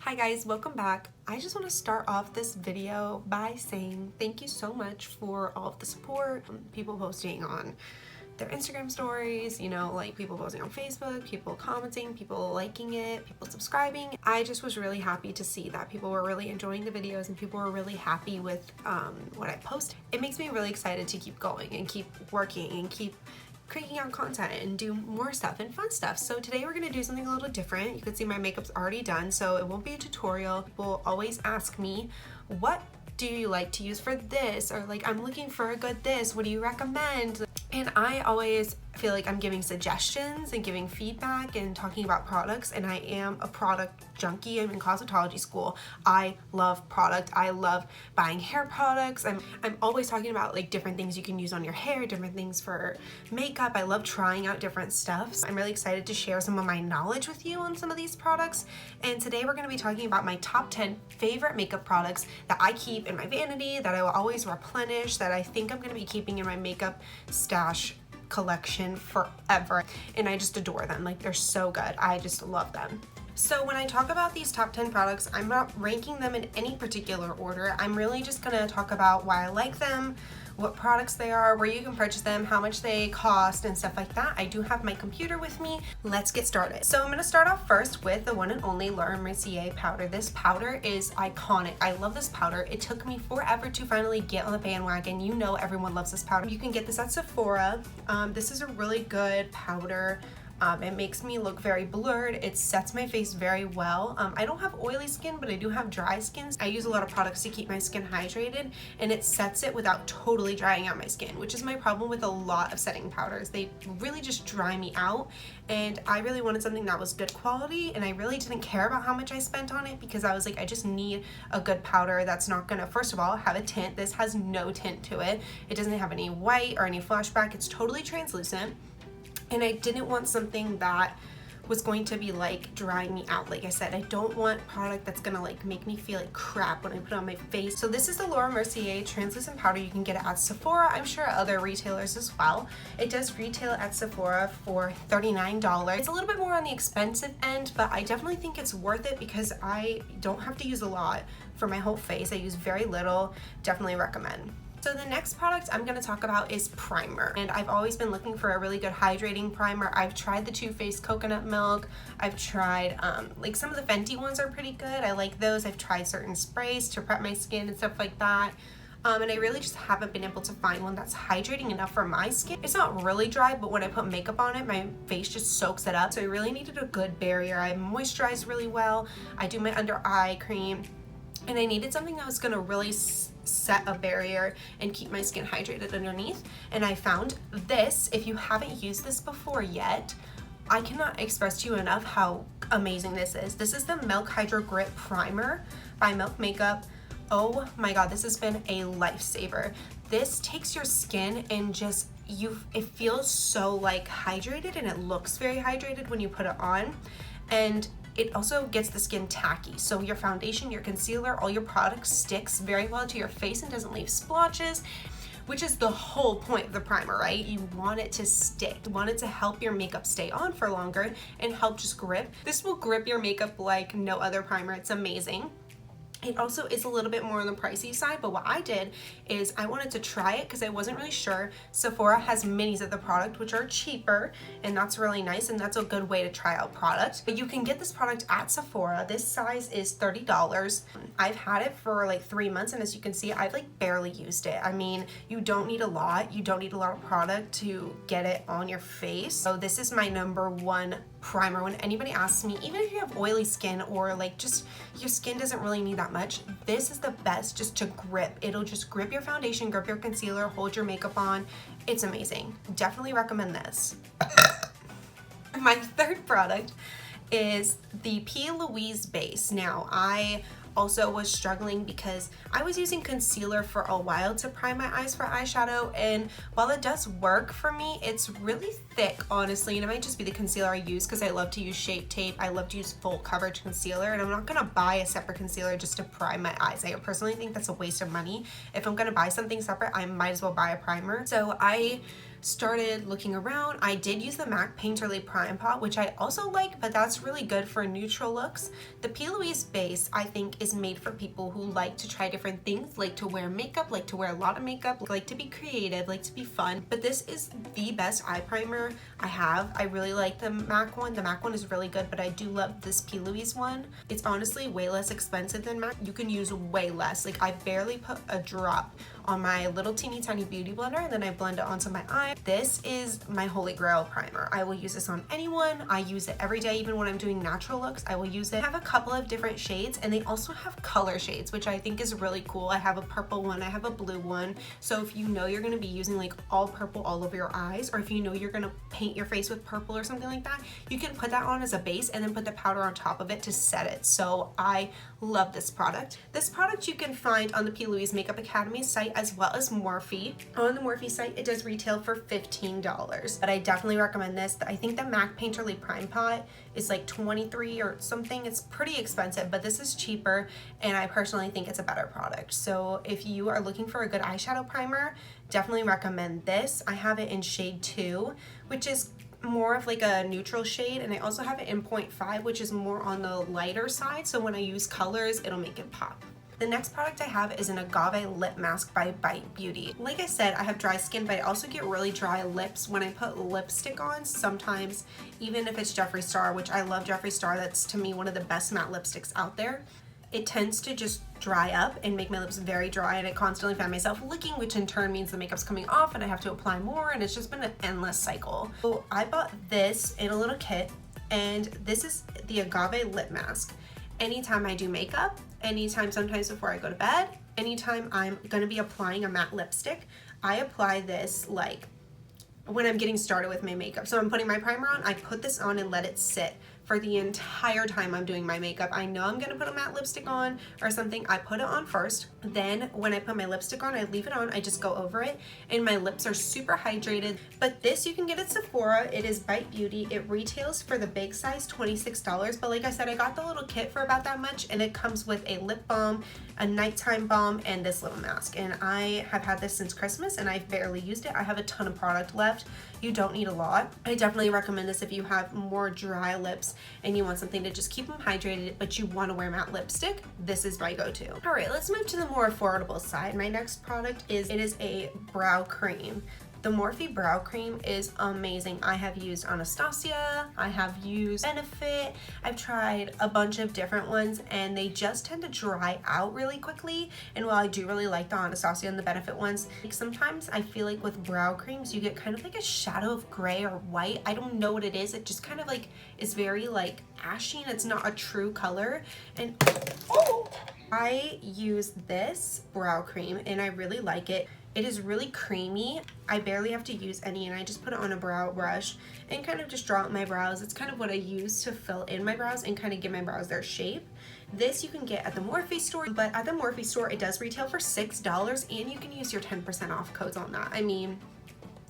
Hi guys, welcome back. I just want to start off this video by saying thank you so much for all of the support, people posting on their Instagram stories, like people posting on Facebook, people commenting, people liking it, people subscribing. I just was really happy to see that people were really enjoying the videos and people were really happy with what I post. It makes me really excited to keep going and keep working and keep cranking out content and do more stuff and fun stuff. So today we're gonna do something a little different. You can see my makeup's already done, so it won't be a tutorial. People always ask me, what do you like to use for this? Or like, I'm looking for a good this, what do you recommend? And I always feel like I'm giving suggestions and giving feedback and talking about products, and I am a product junkie. I'm in cosmetology school. I love product. I love buying hair products. I'm always talking about like different things you can use on your hair, different things for makeup. I love trying out different stuff. So I'm really excited to share some of my knowledge with you on some of these products. And today we're going to be talking about my top 10 favorite makeup products that I keep in my vanity, that I will always replenish, that I think I'm going to be keeping in my makeup stash collection forever, and I just adore them. Like, they're so good. I just love them. So when I talk about these top 10 products, I'm not ranking them in any particular order. I'm really just gonna talk about why I like them, what products they are, where you can purchase them, how much they cost, and stuff like that. I do have my computer with me. Let's get started. So I'm gonna start off first with the one and only Laura Mercier powder. This powder is iconic. I love this powder. It took me forever to finally get on the bandwagon. You know everyone loves this powder. You can get this at Sephora. This is a really good powder. It makes me look very blurred. It sets my face very well. I don't have oily skin, but I do have dry skin. I use a lot of products to keep my skin hydrated, and it sets it without totally drying out my skin, which is my problem with a lot of setting powders. They really just dry me out, and I really wanted something that was good quality, and I really didn't care about how much I spent on it because I was like, I just need a good powder that's not gonna, first of all, have a tint. This has no tint to it. It doesn't have any white or any flashback. It's totally translucent. And I didn't want something that was going to be like drying me out. Like I said, I don't want product that's gonna like make me feel like crap when I put it on my face. So this is the Laura Mercier translucent powder. You can get it at Sephora. I'm sure other retailers as well. It does retail at Sephora for $39. It's a little bit more on the expensive end, but I definitely think it's worth it because I don't have to use a lot for my whole face. I use very little. Definitely recommend. So the next product I'm going to talk about is primer, and I've always been looking for a really good hydrating primer. I've tried the Too Faced Coconut Milk. I've tried like some of the Fenty ones are pretty good. I like those. I've tried certain sprays to prep my skin and stuff like that. And I really just haven't been able to find one that's hydrating enough for my skin. It's not really dry, but when I put makeup on it, my face just soaks it up. So I really needed a good barrier. I moisturize really well. I do my under eye cream. And I needed something that was gonna really set a barrier and keep my skin hydrated underneath. And I found this. If you haven't used this before yet, I cannot express to you enough how amazing this is. This is the Milk Hydro Grip Primer by Milk Makeup. Oh my God, this has been a lifesaver. This takes your skin and just, it feels so like hydrated, and it looks very hydrated when you put it on. And it also gets the skin tacky, so your foundation, your concealer, all your product sticks very well to your face and doesn't leave splotches, which is the whole point of the primer, right? You want it to stick. You want it to help your makeup stay on for longer and help just grip. This will grip your makeup like no other primer. It's amazing. It also is a little bit more on the pricey side, but what I did is I wanted to try it because I wasn't really sure. Sephora has minis of the product, which are cheaper, and that's really nice, and that's a good way to try out product. But you can get this product at Sephora. This size is $30. I've had it for like 3 months, and as you can see, I've like barely used it. I mean, you don't need a lot. You don't need a lot of product to get it on your face. So this is my #1 primer. When anybody asks me, even if you have oily skin or like just your skin doesn't really need that much, this is the best just to grip. It'll just grip your foundation, grip your concealer, hold your makeup on. It's amazing. Definitely recommend this. My third product is the P. Louise base. Now, I also was struggling because I was using concealer for a while to prime my eyes for eyeshadow, and while it does work for me, it's really thick, honestly, and it might just be the concealer I use because I love to use Shape Tape. I love to use full coverage concealer, and I'm not gonna buy a separate concealer just to prime my eyes. I personally think that's a waste of money. If I'm gonna buy something separate, I might as well buy a primer. So I started looking around, I did use the MAC Painterly Prime Pot, which I also like, but that's really good for neutral looks. The P. Louise base, I think, is made for people who like to try different things, like to wear makeup, like to wear a lot of makeup, like to be creative, like to be fun. But this is the best eye primer I have. I really like the MAC one. The MAC one is really good, but I do love this P. Louise one. It's honestly way less expensive than MAC. You can use way less. Like, I barely put a drop on my little teeny tiny beauty blender, and then I blend it onto my eye. This is my holy grail primer. I will use this on anyone. I use it every day. Even when I'm doing natural looks, I will use it. I have a couple of different shades, and they also have color shades, which I think is really cool. I have a purple one, I have a blue one. So if you know you're going to be using like all purple all over your eyes, or if you know you're going to paint your face with purple or something like that, you can put that on as a base and then put the powder on top of it to set it. So I love this product. This product you can find on the P. Louise Makeup Academy site as well as Morphe. On the Morphe site, it does retail for $15, but I definitely recommend this. I think the MAC Painterly Prime Pot is like $23 or something. It's pretty expensive, but this is cheaper, and I personally think it's a better product. So if you are looking for a good eyeshadow primer, definitely recommend this. I have it in shade 2, which is more of like a neutral shade, and I also have it in 0.5, which is more on the lighter side, so when I use colors, it'll make it pop. The next product I have is an Agave Lip Mask by Bite Beauty. Like I said, I have dry skin, but I also get really dry lips when I put lipstick on. Sometimes, even if it's Jeffree Star, which I love Jeffree Star, that's to me one of the best matte lipsticks out there. It tends to just dry up and make my lips very dry, and I constantly find myself licking, which in turn means the makeup's coming off and I have to apply more, and it's just been an endless cycle. So I bought this in a little kit, and this is the Agave Lip Mask. Anytime I do makeup, anytime sometimes before I go to bed, anytime I'm gonna be applying a matte lipstick, I apply this like when I'm getting started with my makeup. So I'm putting my primer on, I put this on and let it sit for the entire time I'm doing my makeup. I know I'm gonna put a matte lipstick on or something, I put it on first. Then when I put my lipstick on, I leave it on, I just go over it, and my lips are super hydrated. But this you can get at Sephora. It is Bite Beauty. It retails for the big size $26, but like I said, I got the little kit for about that much, and it comes with a lip balm, a nighttime balm, and this little mask. And I have had this since Christmas, and I've barely used it. I have a ton of product left. You don't need a lot. I definitely recommend this if you have more dry lips and you want something to just keep them hydrated, but you want to wear matte lipstick. This is my go-to. All right, let's move to the more affordable side. My next product is a brow cream. The Morphe brow cream is amazing. I have used Anastasia, I have used Benefit, I've tried a bunch of different ones, and they just tend to dry out really quickly. And while I do really like the Anastasia and the Benefit ones, like sometimes I feel like with brow creams you get kind of like a shadow of gray or white. I don't know what it is. It just kind of like is very like ashy, and it's not a true color. And I use this brow cream and I really like it. It is really creamy. I barely have to use any, and I just put it on a brow brush and kind of just draw out my brows. It's kind of what I use to fill in my brows and kind of give my brows their shape. This you can get at the Morphe store, but at the Morphe store it does retail for $6, and you can use your 10% off codes on that. I mean,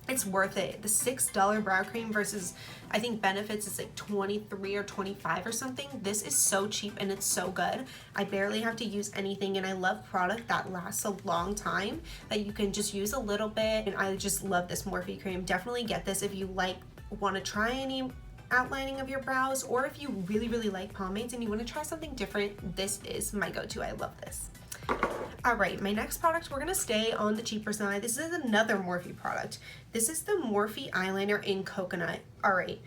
it's worth it. The $6 brow cream versus I think Benefits is like 23 or 25 or something. This is so cheap and it's so good. I barely have to use anything, and I love product that lasts a long time, that you can just use a little bit, and I just love this Morphe cream. Definitely get this if you want to try any outlining of your brows, or if you really like pomades and you want to try something different. This is my go-to. I love this. All right, my next product, we're gonna stay on the cheaper side. This is another Morphe product. This is the Morphe eyeliner in Coconut. All right,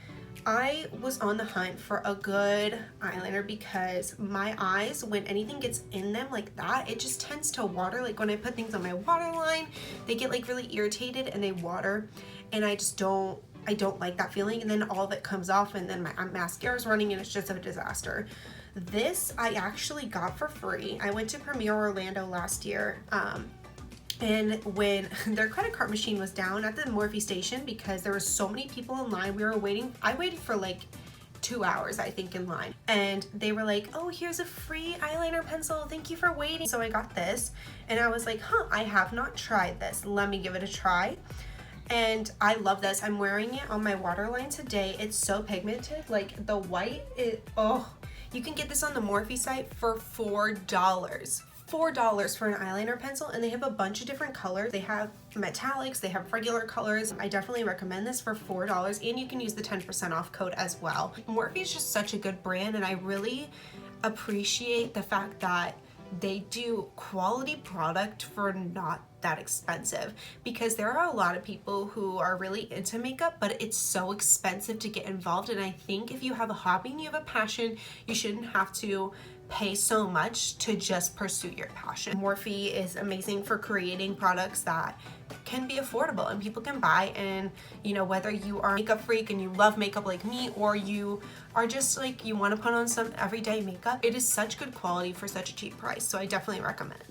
I was on the hunt for a good eyeliner because my eyes, when anything gets in them like that, it just tends to water. Like when I put things on my waterline, they get like really irritated and they water, and I don't like that feeling, and then all of it comes off, and then my mascara is running, and it's just a disaster. This I actually got for free. I went to Premier Orlando last year, and when their credit card machine was down at the Morphe station because there were so many people in line, I waited for like 2 hours, I think, in line, and they were like, oh, here's a free eyeliner pencil, thank you for waiting. So I got this, and I was like, I have not tried this, let me give it a try. And I love this. I'm wearing it on my waterline today. It's so pigmented, like the white, you can get this on the Morphe site for $4. $4 for an eyeliner pencil, and they have a bunch of different colors. They have metallics, they have regular colors. I definitely recommend this for $4, and you can use the 10% off code as well. Morphe is just such a good brand, and I really appreciate the fact that they do quality product for not that expensive, because there are a lot of people who are really into makeup, but it's so expensive to get involved. And I think if you have a hobby and you have a passion, you shouldn't have to pay so much to just pursue your passion. Morphe is amazing for creating products that can be affordable and people can buy. And you know, whether you are a makeup freak and you love makeup like me, or you are just like, you want to put on some everyday makeup, it is such good quality for such a cheap price. So I definitely recommend.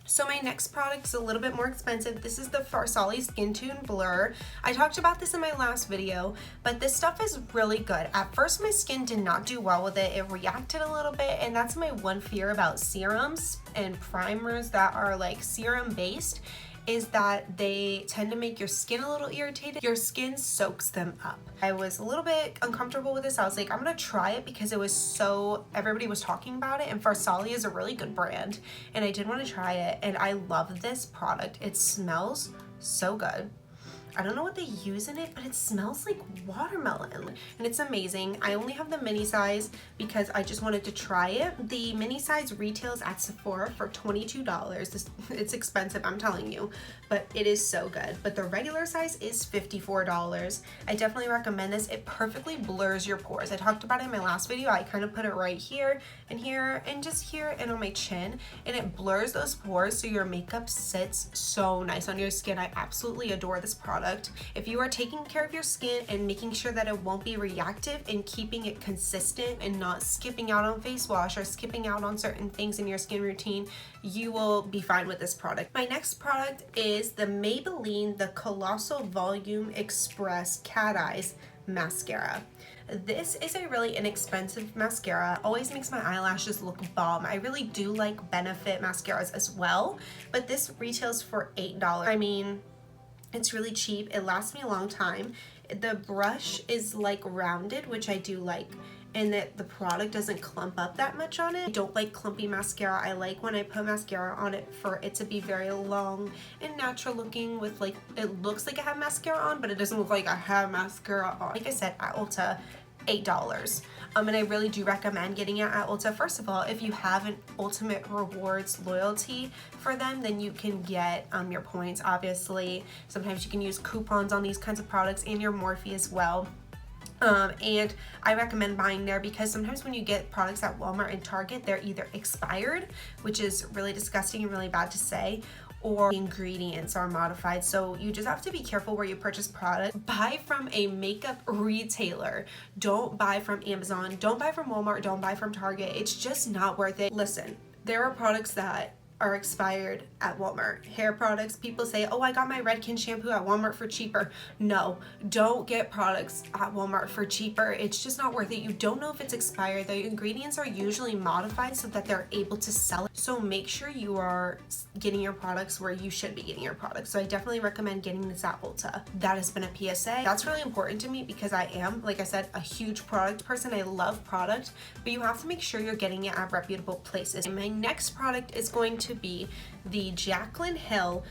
So my next product is a little bit more expensive. This is the Farsali Skin Tune Blur. I talked about this in my last video, but this stuff is really good. At first, my skin did not do well with it. It reacted a little bit, and that's my one fear about serums and primers that are like serum based, is that they tend to make your skin a little irritated. Your skin soaks them up. I was a little bit uncomfortable with this. I was like, I'm gonna try it because it was so, everybody was talking about it, and Farsali is a really good brand, and I did want to try it, and I love this product. It smells so good. I don't know what they use in it, but it smells like watermelon, and it's amazing. I only have the mini size because I just wanted to try it. The mini size retails at Sephora for $22. It's expensive, I'm telling you, but it is so good. But the regular size is $54. I definitely recommend this. It perfectly blurs your pores. I talked about it in my last video. I kind of put it right here and here and just here and on my chin, and it blurs those pores so your makeup sits so nice on your skin. I absolutely adore this product. If you are taking care of your skin and making sure that it won't be reactive and keeping it consistent and not skipping out on face wash or skipping out on certain things in your skin routine, you will be fine with this product. My next product is the Maybelline The Colossal Volume Express Cat Eyes Mascara. This is a really inexpensive mascara. Always makes my eyelashes look bomb. I really do like Benefit mascaras as well, but this retails for $8. I mean, it's really cheap. It lasts me a long time. The brush is like rounded, which I do like, and that the product doesn't clump up that much on it. I don't like clumpy mascara. I like when I put mascara on it for it to be very long and natural looking, with like, it looks like I have mascara on, but it doesn't look like I have mascara on. Like I said, at Ulta, $8. And I really do recommend getting it at Ulta. First of all, if you have an Ultimate Rewards loyalty for them, then you can get your points, obviously. Sometimes you can use coupons on these kinds of products, and your Morphe as well. And I recommend buying there because sometimes when you get products at Walmart and Target, they're either expired, which is really disgusting and really bad to say, or the ingredients are modified. So you just have to be careful where you purchase product. Buy from a makeup retailer. Don't buy from Amazon. Don't buy from Walmart. Don't buy from Target. It's just not worth it. Listen, there are products that are expired at Walmart. Hair products, people say, oh, I got my Redken shampoo at Walmart for cheaper. No, don't get products at Walmart for cheaper. It's just not worth it. You don't know if it's expired. The ingredients are usually modified so that they're able to sell it. So make sure you are getting your products where you should be getting your products. So I definitely recommend getting this at Ulta. That has been a PSA. That's really important to me because I am, like I said, a huge product person. I love product, but you have to make sure you're getting it at reputable places. And my next product is going to be the Jaclyn Hill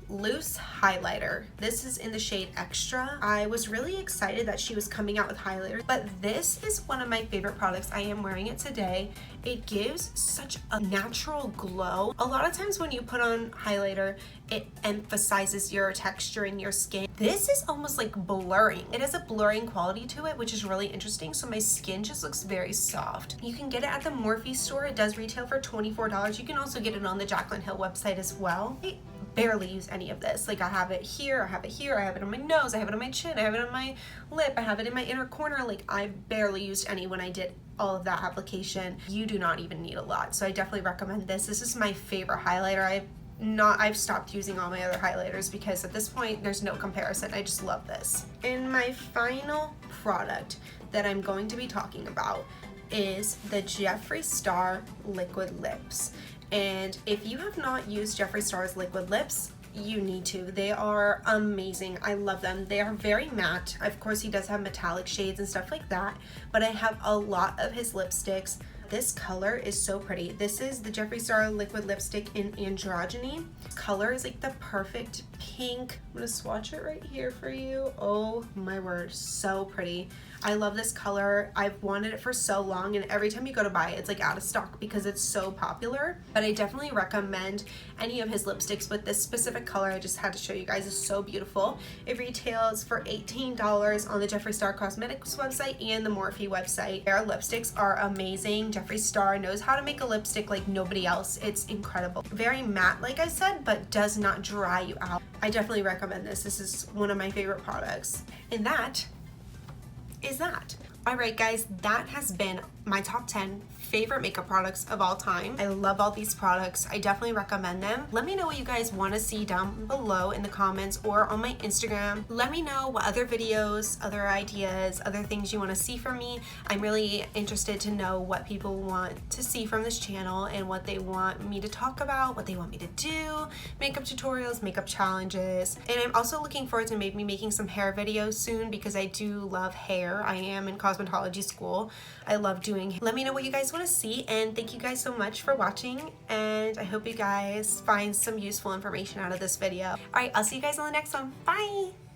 Loose Highlighter. This is in the shade Extra. I was really excited that she was coming out with highlighters, but this is one of my favorite products. I am wearing it today. It gives such a natural glow. A lot of times when you put on highlighter, it emphasizes your texture in your skin. This is almost like blurring. It has a blurring quality to it, which is really interesting. So my skin just looks very soft. You can get it at the Morphe store. It does retail for $24. You can also get it on the Jaclyn Hill website as well. I barely use any of this. Like I have it here, I have it here, I have it on my nose, I have it on my chin, I have it on my lip, I have it in my inner corner. Like I barely used any when I did all of that application. You do not even need a lot. So I definitely recommend this. This is my favorite highlighter. I've stopped using all my other highlighters because at this point there's no comparison. I just love this. And my final product that I'm going to be talking about is the Jeffree Star Liquid Lips. And if you have not used Jeffree Star's liquid lips, you need to. They are amazing. I love them. They are very matte. Of course, he does have metallic shades and stuff like that, but I have a lot of his lipsticks. This color is so pretty. This is the Jeffree Star Liquid Lipstick in Androgyny. This color is like the perfect pink. I'm gonna swatch it right here for you. Oh my word, so pretty. I love this color. I've wanted it for so long, and every time you go to buy it, it's like out of stock because it's so popular. But I definitely recommend any of his lipsticks, but this specific color I just had to show you guys is so beautiful. It retails for $18 on the Jeffree Star Cosmetics website and the Morphe website. Their lipsticks are amazing. Jeffree Star knows how to make a lipstick like nobody else. It's incredible. Very matte, like I said, but does not dry you out. I definitely recommend this. This is one of my favorite products. And that is that. Alright guys, that has been my top 10 favorite makeup products of all time. I love all these products. I definitely recommend them. Let me know what you guys want to see down below in the comments or on my Instagram. Let me know what other videos, other ideas, other things you want to see from me. I'm really interested to know what people want to see from this channel and what they want me to talk about, what they want me to do, makeup tutorials, makeup challenges. And I'm also looking forward to maybe making some hair videos soon because I do love hair. I am in cosmetology school. I love doing. Let me know what you guys want to see, and thank you guys so much for watching, and I hope you guys find some useful information out of this video. Alright, I'll see you guys on the next one. Bye!